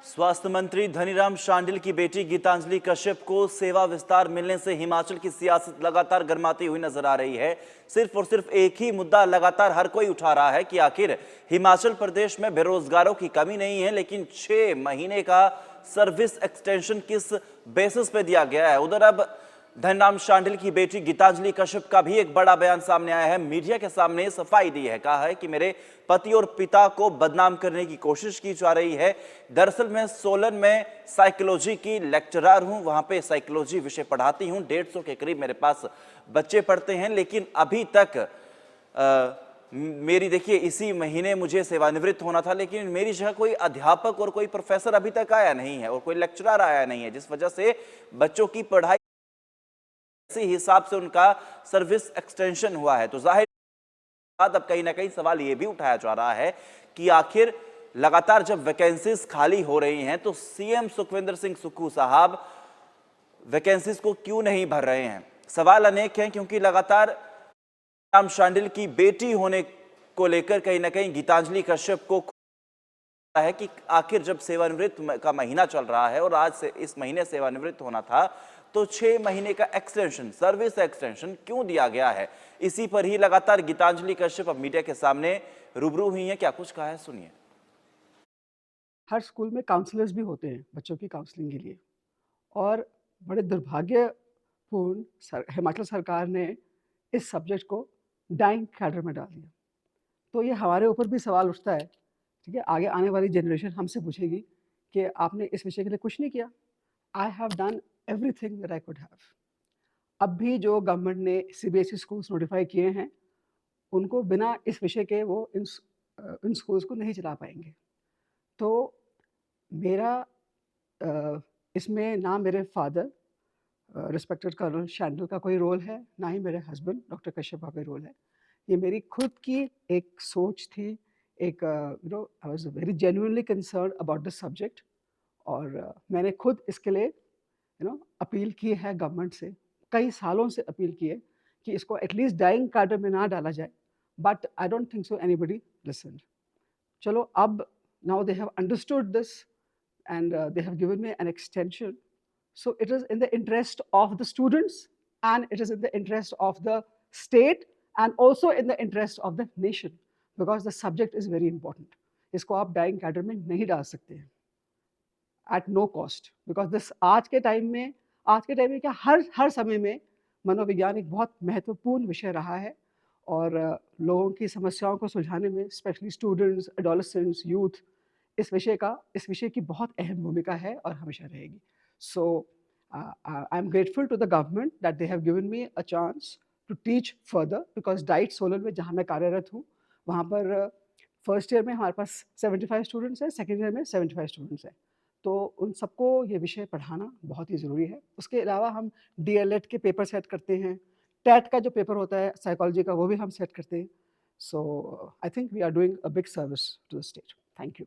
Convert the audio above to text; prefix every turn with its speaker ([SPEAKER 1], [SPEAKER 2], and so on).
[SPEAKER 1] स्वास्थ्य मंत्री धनीराम शांडिल की बेटी गीतांजलि कश्यप को सेवा विस्तार मिलने से हिमाचल की सियासत लगातार गर्माती हुई नजर आ रही है। सिर्फ और सिर्फ एक ही मुद्दा लगातार हर कोई उठा रहा है कि आखिर हिमाचल प्रदेश में बेरोजगारों की कमी नहीं है, लेकिन 6 महीने का सर्विस एक्सटेंशन किस बेसिस पे दिया गया है। उधर अब धनीराम शांडिल की बेटी गीतांजलि कश्यप का भी एक बड़ा बयान सामने आया है। मीडिया के सामने सफाई दी है, कहा है कि मेरे पति और पिता को बदनाम करने की कोशिश की जा रही है। दरअसल मैं सोलन में साइकोलॉजी की लेक्चरर हूं, वहां पे साइकोलॉजी विषय पढ़ाती हूं। 150 के करीब मेरे पास बच्चे पढ़ते हैं, लेकिन अभी तक मेरी देखिए इसी महीने मुझे सेवानिवृत्त होना था, लेकिन मेरी जगह कोई अध्यापक और कोई प्रोफेसर अभी तक आया नहीं है और कोई लेक्चरर आया नहीं है, जिस वजह से बच्चों की पढ़ाई इसी हिसाब से उनका सर्विस एक्सटेंशन हुआ है। तो जाहिर अब कहीं ना कहीं सवाल यह भी उठाया जा रहा है कि आखिर लगातार जब वैकेंसीज खाली हो रही हैं तो सीएम सुखविंदर सिंह सुक्खू साहब वैकेंसीज को क्यों नहीं भर रहे हैं। सवाल अनेक हैं, क्योंकि लगातार राम शांडिल की बेटी होने को लेकर कहीं ना कहीं गीतांजलि कश्यप को है कि आखिर जब सेवानिवृत्त का महीना चल रहा है और आज से इस महीने सेवानिवृत्त होना था, तो 6 महीने का एक्सटेंशन, सर्विस एक्सटेंशन क्यों दिया गया है। इसी पर ही लगातार गीतांजलि कश्यप अब मीडिया के सामने रूबरू हुई हैं। क्या कुछ कहा है, सुनिए।
[SPEAKER 2] हर स्कूल में काउंसलर्स भी होते हैं बच्चों की काउंसलिंग के लिए, और बड़े दुर्भाग्यपूर्ण हिमाचल सरकार ने इस सब्जेक्ट को डाइंग कैडर में डाल दिया। तो ये हमारे ऊपर भी सवाल उठता है, ठीक है, आगे आने वाली जनरेशन हमसे पूछेगी कि आपने इस विषय के लिए कुछ नहीं किया। I have done everything that I could have. अब भी जो गवर्नमेंट ने सीबीएसई स्कूल्स नोटिफाई किए हैं, उनको बिना इस विषय के वो इन स्कूल्स को नहीं चला पाएंगे। तो मेरा इसमें ना मेरे फादर रिस्पेक्टेड कर्नल शैंडल का कोई रोल है, ना ही मेरे हस्बैंड डॉक्टर कश्यप का कोई रोल है। ये मेरी खुद की एक सोच थी, एक I was very genuinely concern about the subject, और मैंने खुद इसके लिए अपील की है गवर्नमेंट से, कई सालों से अपील की है कि इसको एटलीस्ट डाइंग कार्डर में ना डाला जाए, but I don't think so anybody listened. चलो अब now they have understood this, and they have given me an extension. So it is in the interest of the students, and it is in the interest of the state, and also in the interest of the nation, because the subject is very important. इसको आप dying cadre में नहीं डाल सकते हैं at no cost, because this आज के time में क्या हर समय में मनोविज्ञान एक बहुत महत्वपूर्ण विषय रहा है, और लोगों की समस्याओं को सुलझाने में स्पेशली स्टूडेंट्स, एडोलेसेंट्स, यूथ, इस विषय की बहुत अहम भूमिका है और हमेशा रहेगी। So I am grateful to the government that they have given me a chance to teach further, because DIET Solan में जहाँ मैं कार्यरत हूँ, वहाँ पर फर्स्ट ईयर में हमारे पास 75 स्टूडेंट्स हैं, सेकेंड ईयर में 75 स्टूडेंट्स हैं। तो उन सबको ये विषय पढ़ाना बहुत ही ज़रूरी है। उसके अलावा हम डीएलएड के पेपर सेट करते हैं, टेट का जो पेपर होता है साइकोलॉजी का, वो भी हम सेट करते हैं। So I think we are doing a big service to the state. Thank you.